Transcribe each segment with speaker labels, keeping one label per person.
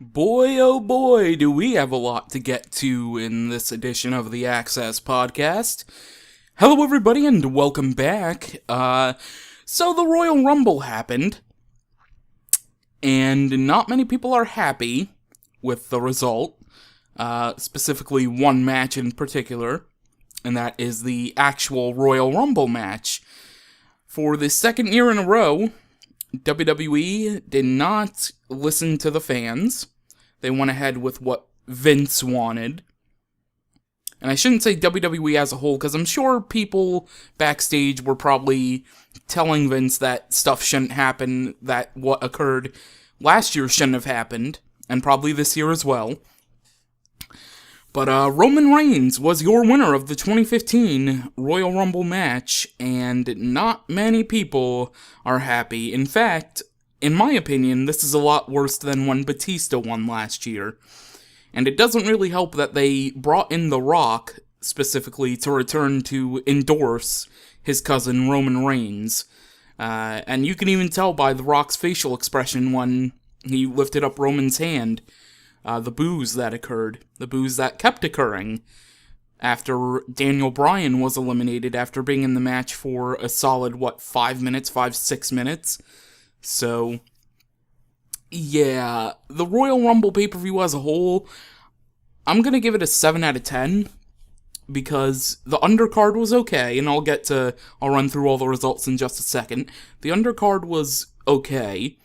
Speaker 1: Boy, oh boy, do we have a lot to get to in this edition of the Xcess podcast. Hello, everybody, and welcome back. So the Royal Rumble happened, and not many people are happy with the result, specifically one match in particular, and that is the actual Royal Rumble match. For the second year in a row, WWE did not listen to the fans. They went ahead with what Vince wanted. And I shouldn't say WWE as a whole, because I'm sure people backstage were probably telling Vince that stuff shouldn't happen, that what occurred last year shouldn't have happened, and probably this year as well. But Roman Reigns was your winner of the 2015 Royal Rumble match, and not many people are happy. In fact, in my opinion, this is a lot worse than when Batista won last year. And it doesn't really help that they brought in The Rock, specifically, to return to endorse his cousin Roman Reigns. And you can even tell by The Rock's facial expression when he lifted up Roman's hand, the boos that occurred, the boos that kept occurring after Daniel Bryan was eliminated after being in the match for a solid, 6 minutes? So, yeah, the Royal Rumble pay-per-view as a whole, I'm gonna give it a 7 out of 10, because the undercard was okay, and I'll run through all the results in just a second. The undercard was okay.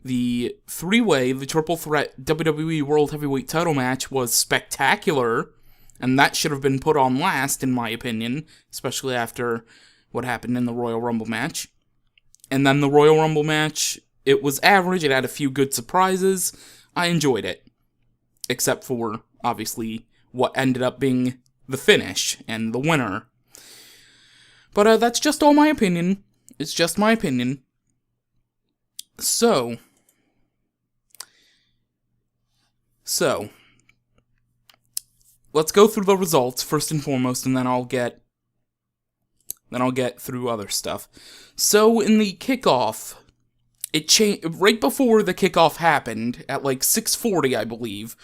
Speaker 1: The three-way, the triple threat WWE World Heavyweight title match was spectacular, and that should have been put on last, in my opinion, especially after what happened in the Royal Rumble match. And then the Royal Rumble match, it was average, it had a few good surprises. I enjoyed it. Except for, obviously, what ended up being the finish and the winner. But that's just all my opinion. It's just my opinion. So, let's go through the results first and foremost, and then I'll get through other stuff. So, in the kickoff, it changed right before the kickoff happened, at like 6:40, I believe.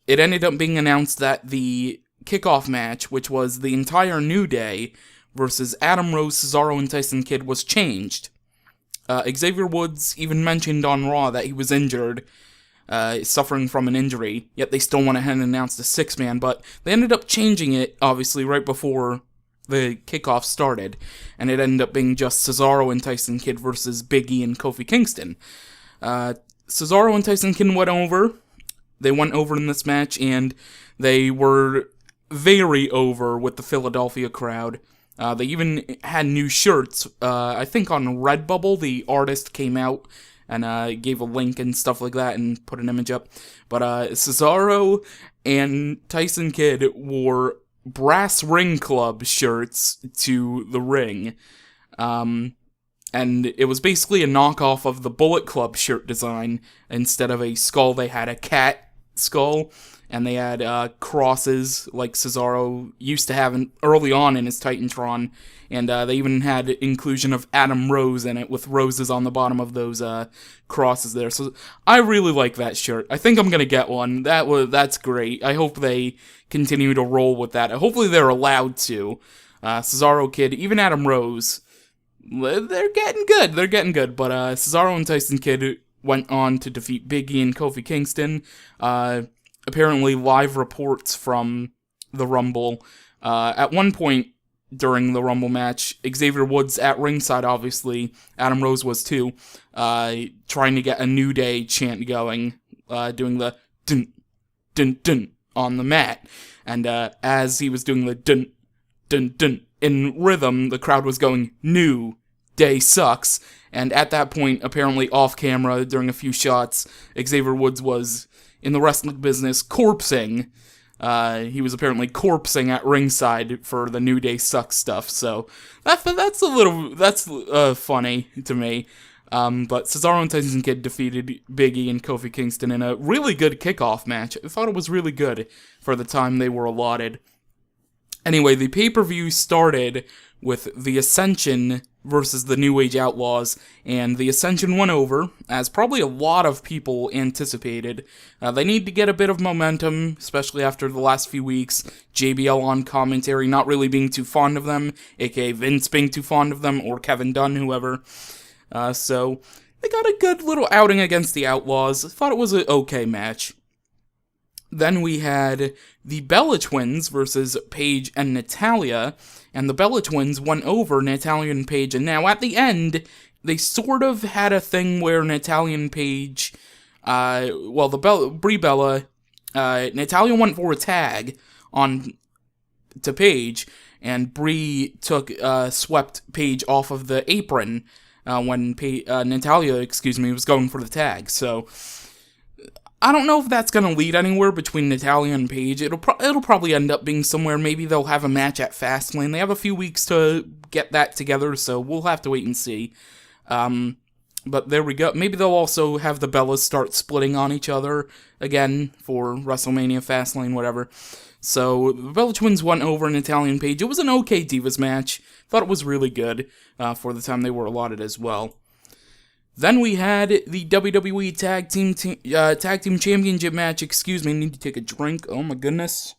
Speaker 1: It ended up being announced that the kickoff match, which was the entire New Day versus Adam Rose, Cesaro, and Tyson Kidd, was changed. Xavier Woods even mentioned on Raw that he was injured, suffering from an injury, yet they still went ahead and announced a six-man, but they ended up changing it, obviously, right before the kickoff started, and it ended up being just Cesaro and Tyson Kidd versus Big E and Kofi Kingston. Cesaro and Tyson Kidd went over. They went over in this match, and they were very over with the Philadelphia crowd. They even had new shirts. I think on Redbubble, the artist came out and gave a link and stuff like that and put an image up. But Cesaro and Tyson Kidd wore Brass Ring Club shirts to the ring. And it was basically a knockoff of the Bullet Club shirt design. Instead of a skull, they had a cat skull. And they had crosses like Cesaro used to have early on in his Titantron. And they even had inclusion of Adam Rose in it with roses on the bottom of those crosses there. So I really like that shirt. I think I'm going to get one. That's great. I hope they continue to roll with that. Hopefully they're allowed to. Cesaro, Kidd, even Adam Rose, they're getting good. They're getting good. But Cesaro and Tyson Kidd went on to defeat Big E and Kofi Kingston. Apparently, live reports from the Rumble. At one point during the Rumble match, Xavier Woods at ringside, obviously, Adam Rose was too, trying to get a New Day chant going, doing the dun, dun, dun on the mat. And as he was doing the dun, dun, dun in rhythm, the crowd was going, "New Day sucks." And at that point, apparently off camera, during a few shots, Xavier Woods was in the wrestling business, corpsing. He was apparently corpsing at ringside for the New Day sucks stuff, so that's funny to me. But Cesaro and Tyson Kidd defeated Big E and Kofi Kingston in a really good kickoff match. I thought it was really good for the time they were allotted. Anyway, the pay-per-view started with the Ascension versus the New Age Outlaws, and the Ascension went over, as probably a lot of people anticipated. They need to get a bit of momentum, especially after the last few weeks. JBL on commentary not really being too fond of them, aka Vince being too fond of them, or Kevin Dunn, whoever. So they got a good little outing against the Outlaws. I thought it was an okay match. Then we had the Bella Twins versus Paige and Natalya, and the Bella Twins won over Natalya and Paige, and now at the end, they sort of had a thing where Natalya and Paige, Brie Bella, Natalya went for a tag on to Paige, and Brie swept Paige off of the apron when Natalya, was going for the tag, so I don't know if that's going to lead anywhere between Natalya and Paige. It'll probably end up being somewhere. Maybe they'll have a match at Fastlane. They have a few weeks to get that together, so we'll have to wait and see. But there we go. Maybe they'll also have the Bellas start splitting on each other again for WrestleMania, Fastlane, whatever. So the Bella Twins won over Natalya and Paige. It was an okay Divas match. Thought it was really good for the time they were allotted as well. Then we had the WWE Tag Team Championship match. Excuse me, I need to take a drink. Oh my goodness.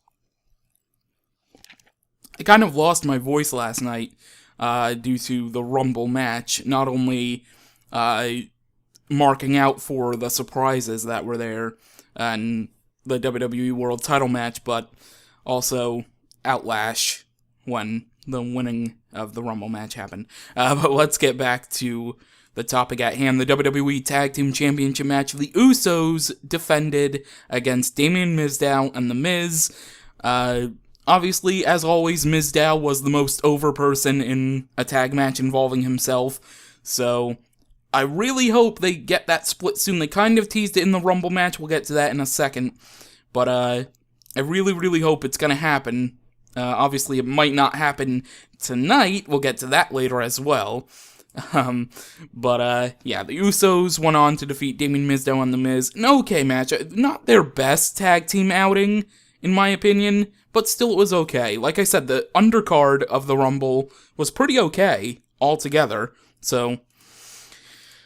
Speaker 1: I kind of lost my voice last night due to the Rumble match. Not only marking out for the surprises that were there and the WWE World Title match, but also Outlash when the winning of the Rumble match happened. But let's get back to the topic at hand, the WWE Tag Team Championship match. The Usos defended against Damien Mizdow and The Miz. Obviously, as always, Mizdow was the most over person in a tag match involving himself. So, I really hope they get that split soon. They kind of teased it in the Rumble match. We'll get to that in a second. But, I really, really hope it's gonna happen. Obviously, it might not happen tonight. We'll get to that later as well. The Usos went on to defeat Damien Mizdow and The Miz. An okay match. Not their best tag team outing, in my opinion, but still it was okay. Like I said, the undercard of the Rumble was pretty okay altogether. So,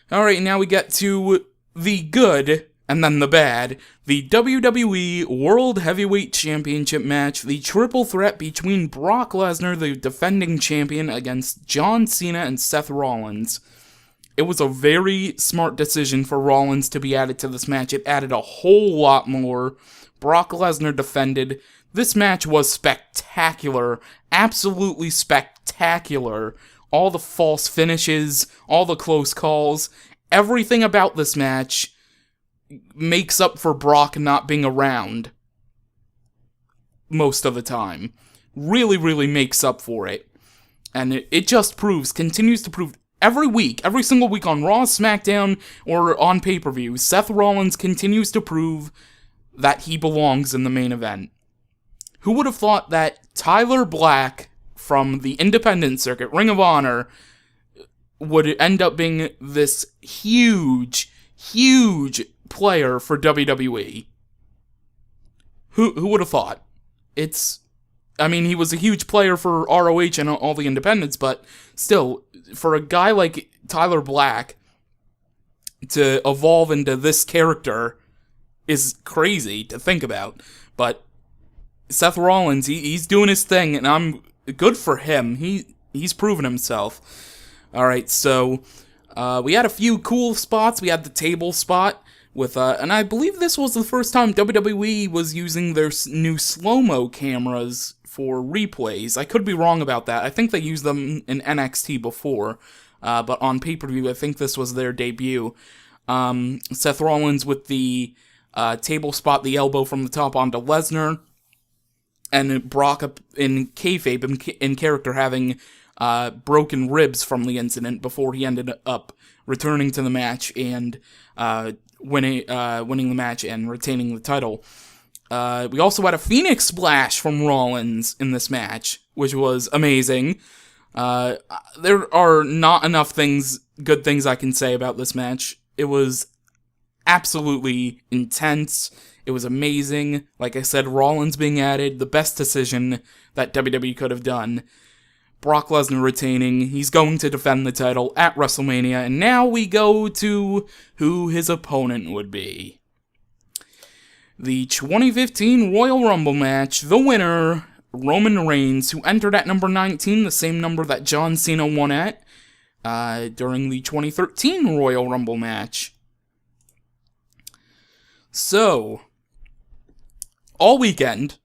Speaker 1: alright, now we get to the good, and then the bad. The WWE World Heavyweight Championship match, the triple threat between Brock Lesnar, the defending champion, against John Cena and Seth Rollins. It was a very smart decision for Rollins to be added to this match. It added a whole lot more. Brock Lesnar defended. This match was spectacular. Absolutely spectacular. All the false finishes, all the close calls, everything about this match makes up for Brock not being around most of the time. Really, really makes up for it. And it just continues to prove every week, every single week on Raw, SmackDown, or on pay-per-view, Seth Rollins continues to prove that he belongs in the main event. Who would have thought that Tyler Black from the independent circuit, Ring of Honor, would end up being this huge player for WWE? Who would have thought? He was a huge player for ROH and all the independents, but still, for a guy like Tyler Black to evolve into this character is crazy to think about. But Seth Rollins, he's doing his thing, and I'm good for him. He's proven himself. Alright, so we had a few cool spots. We had the table spot and I believe this was the first time WWE was using their new slow-mo cameras for replays. I could be wrong about that. I think they used them in NXT before, but on pay-per-view, I think this was their debut. Seth Rollins with the table spot, the elbow from the top onto Lesnar, and Brock up in kayfabe, in character, having broken ribs from the incident before he ended up returning to the match and winning the match and retaining the title. We also had a Phoenix Splash from Rollins in this match, which was amazing. There are not enough good things I can say about this match. It was absolutely intense. It was amazing. Like I said, Rollins being added, the best decision that WWE could have done. Brock Lesnar retaining. He's going to defend the title at WrestleMania, and now we go to who his opponent would be. The 2015 Royal Rumble match, the winner, Roman Reigns, who entered at number 19, the same number that John Cena won at during the 2013 Royal Rumble match. So, all weekend,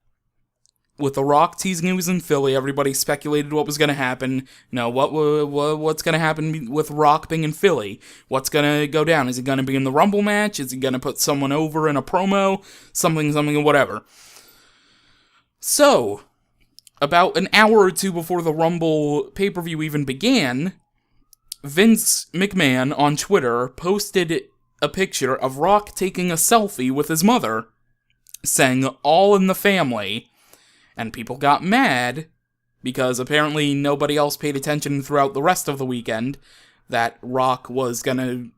Speaker 1: with The Rock teasing he was in Philly, everybody speculated what was going to happen. What's going to happen with Rock being in Philly? What's going to go down? Is he going to be in the Rumble match? Is he going to put someone over in a promo? Something, whatever. So, about an hour or two before the Rumble pay-per-view even began, Vince McMahon on Twitter posted a picture of Rock taking a selfie with his mother, saying, "All in the family." And people got mad, because apparently nobody else paid attention throughout the rest of the weekend that Rock was in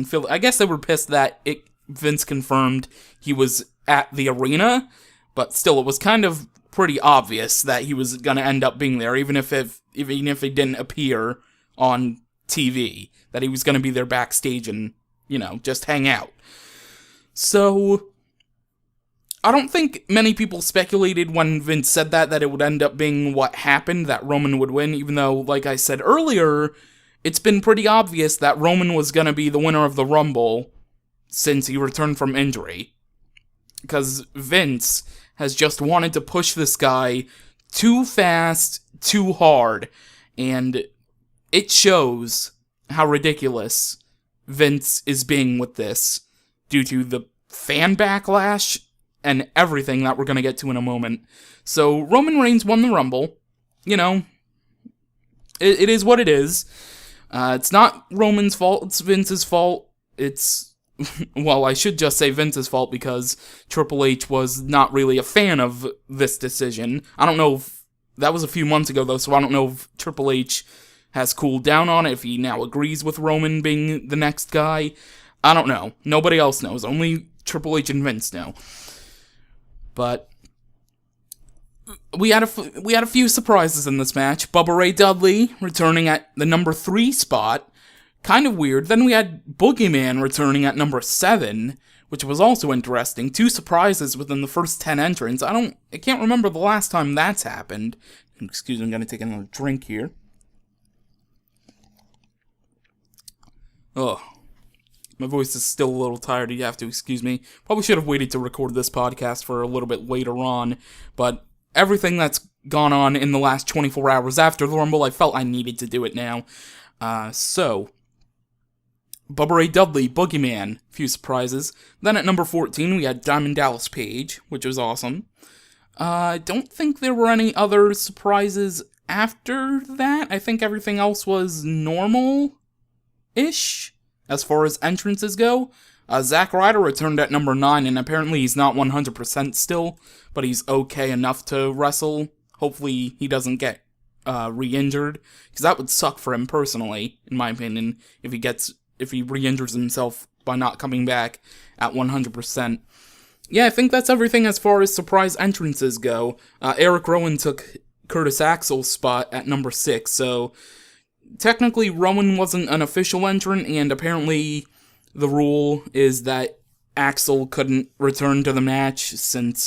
Speaker 1: Philly. I guess they were pissed that Vince confirmed he was at the arena, but still, it was kind of pretty obvious that he was gonna end up being there, even if he didn't appear on TV, that he was gonna be there backstage and, just hang out. So, I don't think many people speculated when Vince said that it would end up being what happened, that Roman would win, even though, like I said earlier, it's been pretty obvious that Roman was going to be the winner of the Rumble since he returned from injury. Because Vince has just wanted to push this guy too fast, too hard, and it shows how ridiculous Vince is being with this due to the fan backlash and everything that we're going to get to in a moment. So, Roman Reigns won the Rumble. It is what it is. It's not Roman's fault, it's Vince's fault. Well, I should just say Vince's fault, because Triple H was not really a fan of this decision. I don't know if that was a few months ago, though, so I don't know if Triple H has cooled down on it, if he now agrees with Roman being the next guy. I don't know. Nobody else knows. Only Triple H and Vince know. But we had a few surprises in this match. Bubba Ray Dudley returning at the number 3 spot. Kind of weird. Then we had Boogeyman returning at number 7, which was also interesting. 2 surprises within the first 10 entrants. I can't remember the last time that's happened. Excuse me, I'm gonna take another drink here. Ugh. My voice is still a little tired, you have to excuse me. Probably should have waited to record this podcast for a little bit later on, but everything that's gone on in the last 24 hours after the Rumble, I felt I needed to do it now. So, Bubba Ray Dudley, Boogeyman, few surprises. Then at number 14, we had Diamond Dallas Page, which was awesome. I don't think there were any other surprises after that. I think everything else was normal-ish. As far as entrances go, Zack Ryder returned at number 9, and apparently he's not 100% still, but he's okay enough to wrestle. Hopefully he doesn't get re-injured, because that would suck for him personally, in my opinion, if he re-injures himself by not coming back at 100%. Yeah, I think that's everything as far as surprise entrances go. Eric Rowan took Curtis Axel's spot at number 6, so technically, Rowan wasn't an official entrant, and apparently the rule is that Axel couldn't return to the match since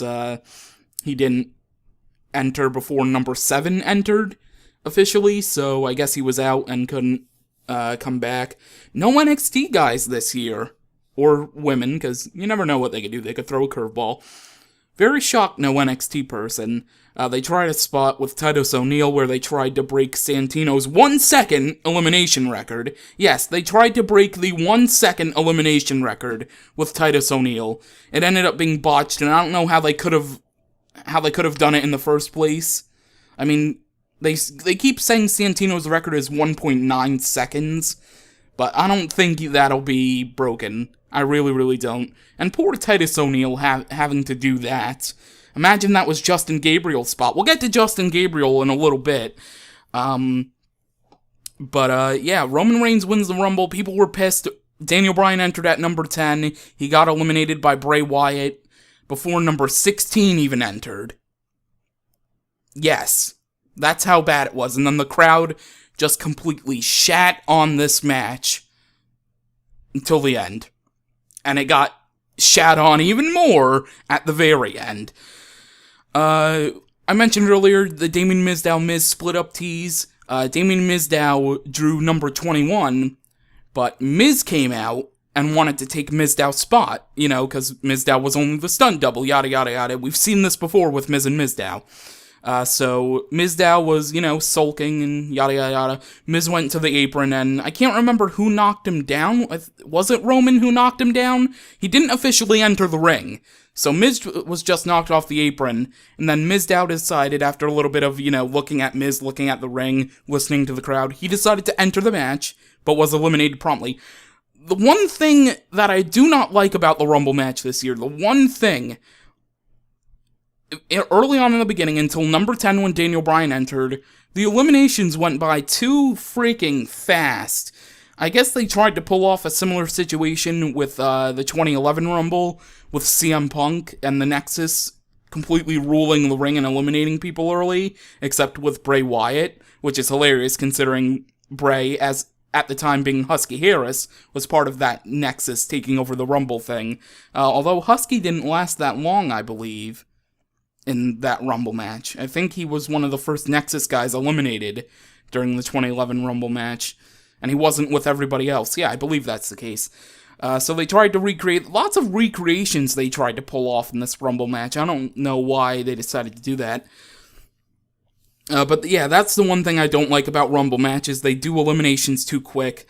Speaker 1: he didn't enter before number 7 entered officially, so I guess he was out and couldn't come back. No NXT guys this year, or women, because you never know what they could do. They could throw a curveball. Very shocked no NXT person. They tried a spot with Titus O'Neil where they tried to break Santino's 1-second elimination record. Yes, they tried to break the 1-second elimination record with Titus O'Neil. It ended up being botched, and I don't know how they could have done it in the first place. I mean, they keep saying Santino's record is 1.9 seconds, but I don't think that'll be broken. I really, really don't. And poor Titus O'Neil having to do that. Imagine that was Justin Gabriel's spot. We'll get to Justin Gabriel in a little bit. Yeah, Roman Reigns wins the Rumble. People were pissed. Daniel Bryan entered at number 10. He got eliminated by Bray Wyatt before number 16 even entered. Yes, That's how bad it was. And then the crowd just completely shat on this match until the end. And it got shat on even more at the very end. I mentioned earlier the Damien Mizdow-Miz split-up tease. Damien Mizdow drew number 21, but Miz came out and wanted to take Mizdow's spot, because Mizdow was only the stunt double, yada yada yada. We've seen this before with Miz and Mizdow. So Mizdow was, sulking and yada yada yada. Miz went to the apron, and I can't remember who knocked him down. Was it Roman who knocked him down? He didn't officially enter the ring. So Miz was just knocked off the apron, and then Mizdow decided, after a little bit of, looking at Miz, looking at the ring, listening to the crowd, he decided to enter the match, but was eliminated promptly. The one thing that I do not like about the Rumble match this year, the one thing, early on in the beginning, until number 10 when Daniel Bryan entered, the eliminations went by too freaking fast. I guess they tried to pull off a similar situation with the 2011 Rumble, with CM Punk and the Nexus completely ruling the ring and eliminating people early, except with Bray Wyatt, which is hilarious considering Bray, as at the time being Husky Harris, was part of that Nexus taking over the Rumble thing. Although Husky didn't last that long, I believe, in that Rumble match. I think he was one of the first Nexus guys eliminated during the 2011 Rumble match, and he wasn't with everybody else. Yeah, I believe that's the case. So they tried to recreate, lots of recreations they tried to pull off in this Rumble match. I don't know why they decided to do that. But yeah, that's the one thing I don't like about Rumble matches. They do eliminations too quick.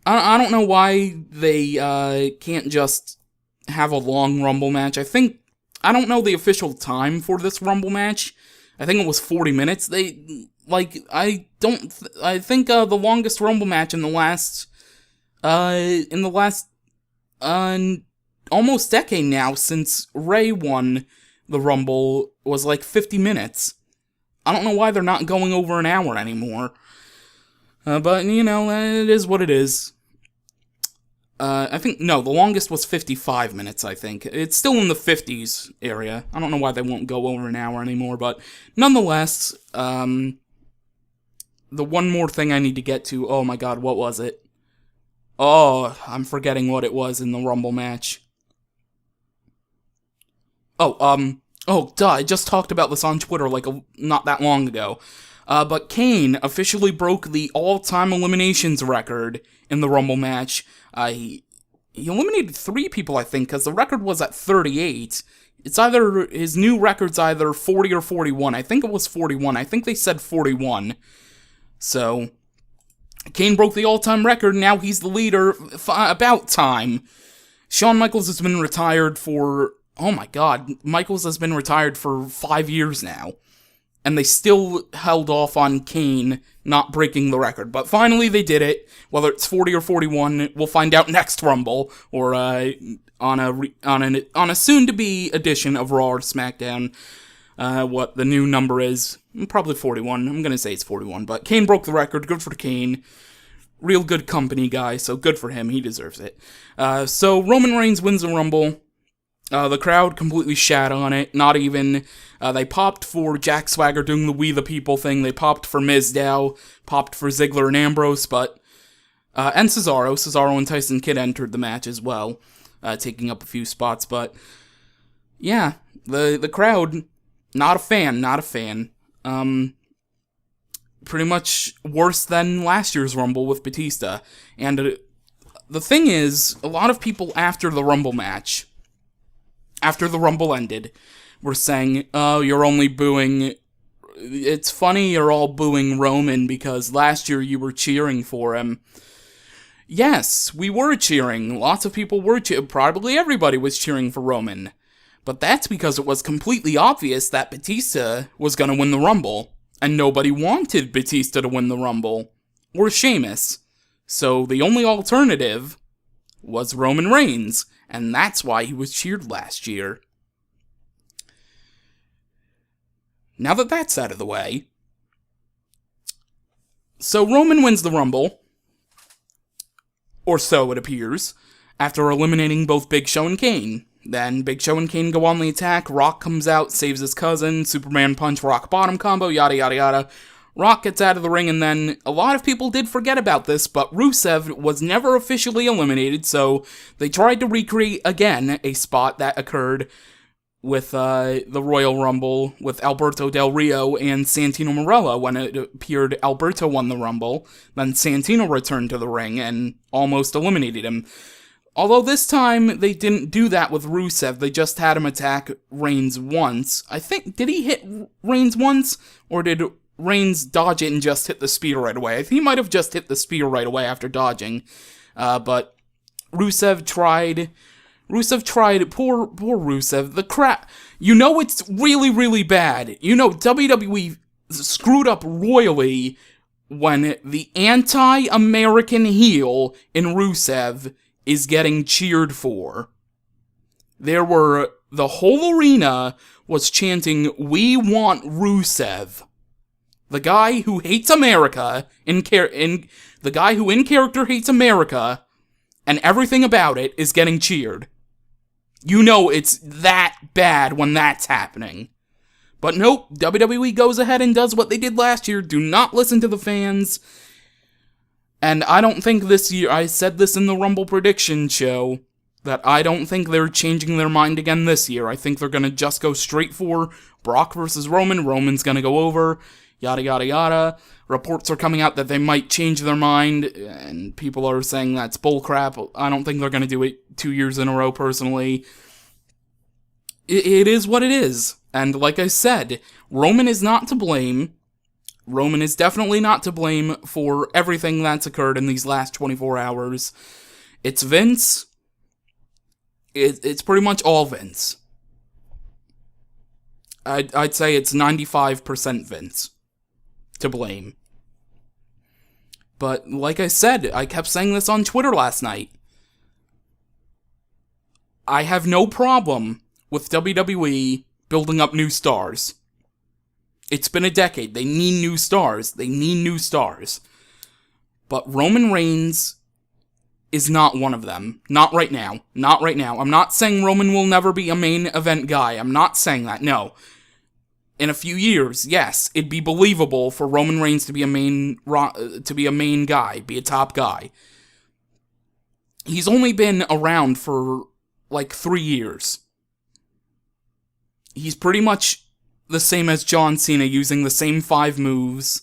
Speaker 1: I don't know why they can't just have a long Rumble match. I don't know the official time for this Rumble match. I think it was 40 minutes. I think the longest Rumble match in the last almost decade now, since Ray won the Rumble, was like 50 minutes. I don't know why they're not going over an hour anymore. But, it is what it is. The longest was 55 minutes, I think. It's still in the 50s area. I don't know why they won't go over an hour anymore, but nonetheless, the one more thing I need to get to, oh my god, what was it? Oh, I'm forgetting what it was in the Rumble match. I just talked about this on Twitter, not that long ago. But Kane officially broke the all-time eliminations record in the Rumble match. He eliminated 3 people, I think, because the record was at 38. His new record's either 40 or 41. I think it was 41. I think they said 41. So, Kane broke the all-time record, now he's the leader. About time. Shawn Michaels has been retired for... Oh my god, Michaels has been retired for 5 years now. And they still held off on Kane not breaking the record. But finally they did it. Whether it's 40 or 41, we'll find out next Rumble. Or on a soon-to-be edition of RAW or SmackDown. What the new number is. Probably 41. I'm gonna say it's 41. But Kane broke the record. Good for Kane. Real good company guy, so good for him. He deserves it. So Roman Reigns wins the Rumble. The crowd completely shat on it, not even. They popped for Jack Swagger doing the We the People thing, they popped for Mizdow, popped for Ziggler and Ambrose, and Cesaro and Tyson Kidd entered the match as well, taking up a few spots, but, yeah, the crowd, not a fan. Pretty much worse than last year's Rumble with Batista, and the thing is, a lot of people after the Rumble match, after the Rumble ended, were saying, oh, you're only booing... It's funny you're all booing Roman because last year you were cheering for him. Yes, we were cheering. Lots of people were cheering. Probably everybody was cheering for Roman. But that's because it was completely obvious that Batista was going to win the Rumble. And nobody wanted Batista to win the Rumble. Or Sheamus. So the only alternative was Roman Reigns. And that's why he was cheered last year. Now that that's out of the way. So Roman wins the Rumble. Or so it appears. After eliminating both Big Show and Kane. Then Big Show and Kane go on the attack. Rock comes out, saves his cousin. Superman punch, Rock bottom combo, yada yada yada. Rock gets out of the ring, and then a lot of people did forget about this, but Rusev was never officially eliminated, so they tried to recreate again a spot that occurred with the Royal Rumble with Alberto Del Rio and Santino Marella. When it appeared Alberto won the Rumble, then Santino returned to the ring and almost eliminated him. Although this time they didn't do that with Rusev, they just had him attack Reigns once. I think, did he hit Reigns once, or did Reigns dodge it and just hit the spear right away? I think he might have just hit the spear right away after dodging. But Rusev tried. Poor Rusev. The crap. You know it's really, really bad. You know WWE screwed up royally when the anti-American heel in Rusev is getting cheered for. The whole arena was chanting, "We want Rusev." The guy who hates America, the guy who in character hates America, and everything about it is getting cheered. You know it's that bad when that's happening. But nope, WWE goes ahead and does what they did last year. Do not listen to the fans. And I don't think this year, I said this in the Rumble prediction show, that I don't think they're changing their mind again this year. I think they're going to just go straight for Brock versus Roman. Roman's going to go over. Yada, yada, yada. Reports are coming out that they might change their mind, and people are saying that's bullcrap. I don't think they're going to do it 2 years in a row, personally. It is what it is. And like I said, Roman is not to blame. Roman is definitely not to blame for everything that's occurred in these last 24 hours. It's Vince. It's pretty much all Vince. I'd say it's 95% Vince to blame. But like I said, I kept saying this on Twitter last night. I have no problem with WWE building up new stars. It's been a decade. They need new stars. But Roman Reigns is not one of them. Not right now. I'm not saying Roman will never be a main event guy. I'm not saying that, no. In a few years, yes, it'd be believable for Roman Reigns to be a main guy, be a top guy. He's only been around for like 3 years. He's pretty much the same as John Cena, using the same 5 moves.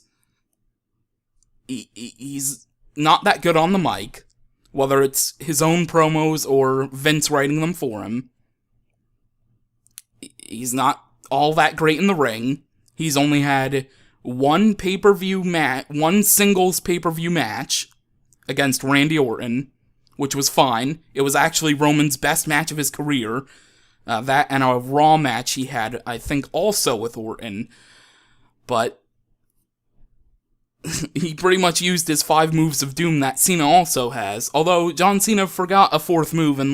Speaker 1: He's not that good on the mic, whether it's his own promos or Vince writing them for him. He's not all that great in the ring. He's only had one singles pay-per-view match against Randy Orton, which was fine. It was actually Roman's best match of his career. That and a Raw match he had, I think, also with Orton. But he pretty much used his 5 moves of doom that Cena also has. Although John Cena forgot a 4th move and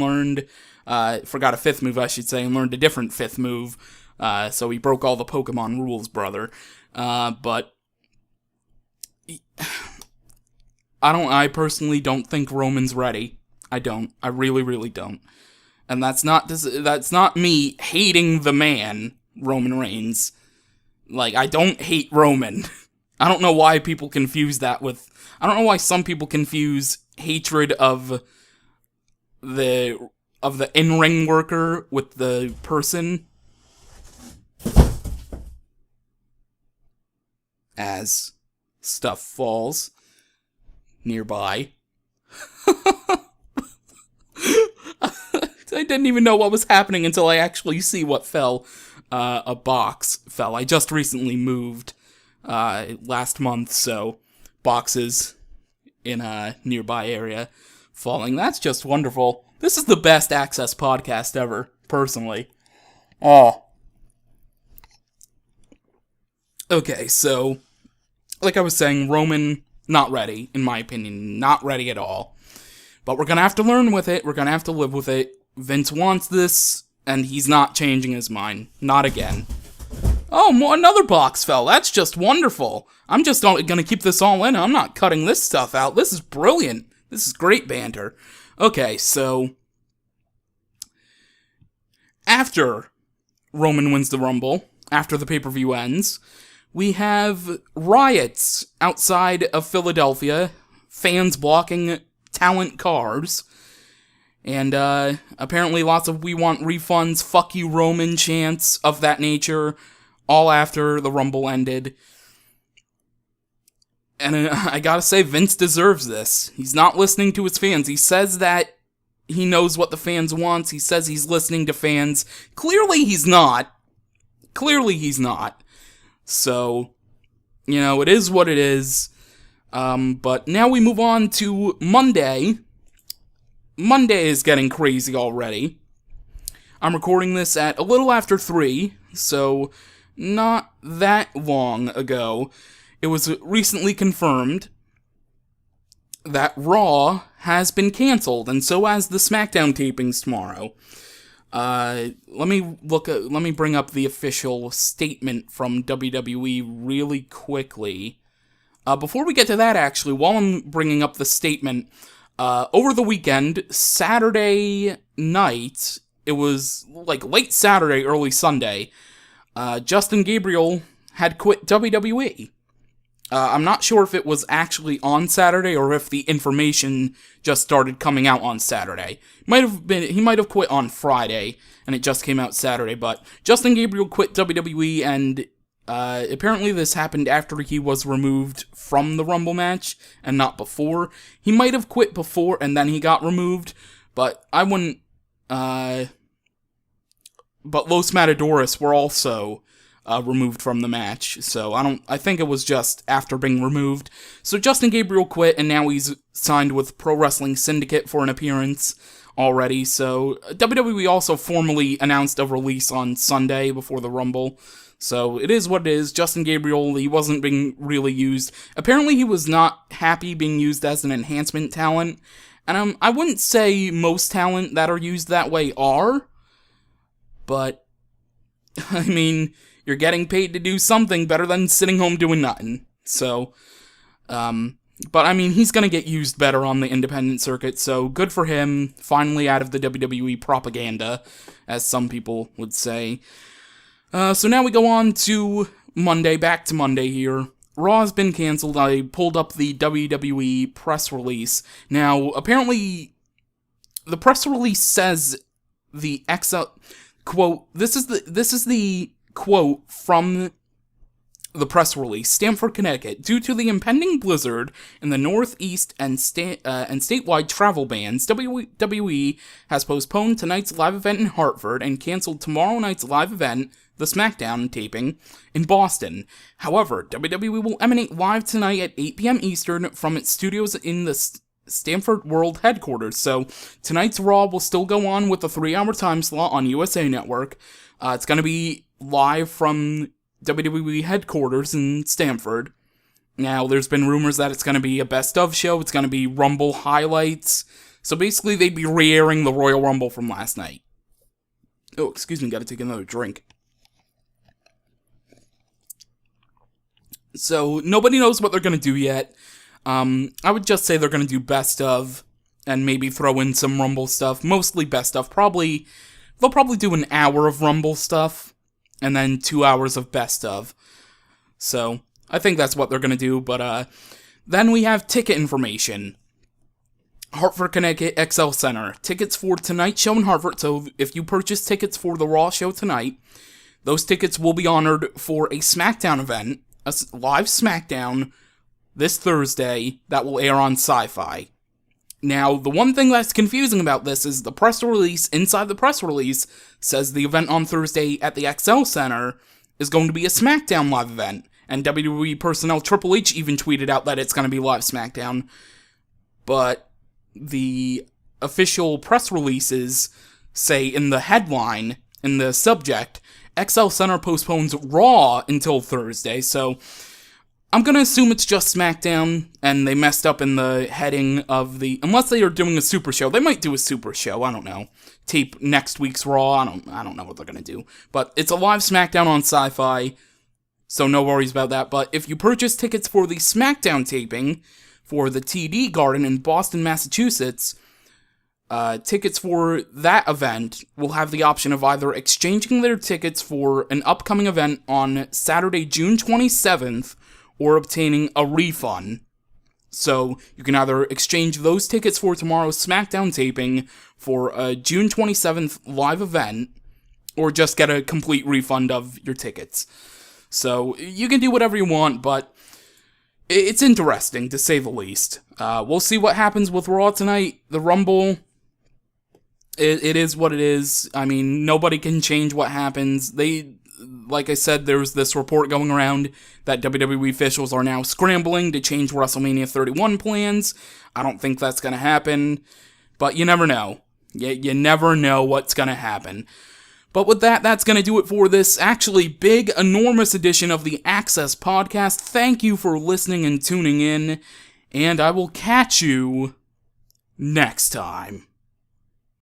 Speaker 1: forgot a 5th move, I should say, and learned a different 5th move. So he broke all the Pokemon rules, brother. But I personally don't think Roman's ready. I don't. I really, really don't. And that's not me hating the man, Roman Reigns. Like, I don't hate Roman. I don't know why people confuse that with... I don't know why some people confuse hatred of the in-ring worker with the person. As stuff falls nearby. I didn't even know what was happening until I actually see what fell. A box fell. I just recently moved last month, so boxes in a nearby area falling. That's just wonderful. This is the best Xcess podcast ever, personally. Oh. Okay, so, like I was saying, Roman, not ready, in my opinion. Not ready at all. But we're gonna have to learn with it. We're gonna have to live with it. Vince wants this, and he's not changing his mind. Not again. Oh, another box fell. That's just wonderful. I'm just gonna keep this all in. I'm not cutting this stuff out. This is brilliant. This is great banter. Okay, so after Roman wins the Rumble, after the pay-per-view ends, we have riots outside of Philadelphia, fans blocking talent cars, and apparently lots of "we want refunds, fuck you Roman" chants of that nature, all after the Rumble ended. And I gotta say, Vince deserves this. He's not listening to his fans. He says that he knows what the fans want. He says he's listening to fans. Clearly he's not. So, it is what it is. But now we move on to Monday. Monday is getting crazy already. I'm recording this at a little after 3, so not that long ago. It was recently confirmed that Raw has been canceled, and so has the SmackDown tapings tomorrow. Let me bring up the official statement from WWE really quickly. Before we get to that, actually, while I'm bringing up the statement, over the weekend, Saturday night, it was like late Saturday, early Sunday, Justin Gabriel had quit WWE. I'm not sure if it was actually on Saturday or if the information just started coming out on Saturday. He might have quit on Friday and it just came out Saturday, but Justin Gabriel quit WWE, and apparently this happened after he was removed from the Rumble match and not before. He might have quit before and then he got removed, but I wouldn't, but Los Matadores were also removed from the match, so I think it was just after being removed. So Justin Gabriel quit, and now he's signed with Pro Wrestling Syndicate for an appearance already, so WWE also formally announced a release on Sunday before the Rumble, so it is what it is. Justin Gabriel, he wasn't being really used. Apparently he was not happy being used as an enhancement talent, and I wouldn't say most talent that are used that way are, but, I mean, you're getting paid to do something better than sitting home doing nothing. So, but I mean, he's gonna get used better on the independent circuit, so good for him, finally out of the WWE propaganda, as some people would say. So now we go on to Monday, back to Monday here. Raw has been canceled. I pulled up the WWE press release. Now, apparently, the press release says the quote, this is the quote from the press release. Stamford, Connecticut. Due to the impending blizzard in the Northeast and statewide travel bans, WWE has postponed tonight's live event in Hartford and canceled tomorrow night's live event, the SmackDown taping, in Boston. However, WWE will emanate live tonight at 8 p.m. Eastern from its studios in the Stamford World headquarters. So tonight's Raw will still go on with a 3-hour time slot on USA Network. It's going to be live from WWE headquarters in Stamford. Now, there's been rumors that it's going to be a best-of show, it's going to be Rumble highlights, so basically they'd be re-airing the Royal Rumble from last night. Oh, excuse me, gotta take another drink. So, nobody knows what they're going to do yet. I would just say they're going to do best-of, and maybe throw in some Rumble stuff, mostly best-of. They'll probably do an hour of Rumble stuff, and then 2 hours of best of. So, I think that's what they're gonna do, but, then we have ticket information. Hartford, Connecticut, Xcess Center. Tickets for tonight's show in Hartford, so if you purchase tickets for the Raw show tonight, those tickets will be honored for a SmackDown event, a live SmackDown, this Thursday, that will air on Sci-Fi. Now, the one thing that's confusing about this is the press release, inside the press release, says the event on Thursday at the Xcess Center is going to be a SmackDown live event, and WWE personnel Triple H even tweeted out that it's going to be live SmackDown, but the official press releases say in the headline, in the subject, Xcess Center postpones Raw until Thursday, so I'm gonna assume it's just SmackDown, and they messed up in the heading of the... Unless they are doing a super show. They might do a super show, I don't know. Tape next week's Raw, I don't know what they're gonna do. But it's a live SmackDown on Sci-Fi, so no worries about that. But if you purchase tickets for the SmackDown taping for the TD Garden in Boston, Massachusetts, tickets for that event will have the option of either exchanging their tickets for an upcoming event on Saturday, June 27th, or obtaining a refund. So you can either exchange those tickets for tomorrow's SmackDown taping for a June 27th live event, or just get a complete refund of your tickets. So you can do whatever you want, but it's interesting, to say the least. We'll see what happens with Raw tonight. The Rumble, it is what it is. I mean, nobody can change what happens. Like I said, there's this report going around that WWE officials are now scrambling to change WrestleMania 31 plans. I don't think that's going to happen, but you never know. You never know what's going to happen. But with that, that's going to do it for this actually big, enormous edition of the Xcess podcast. Thank you for listening and tuning in, and I will catch you next time.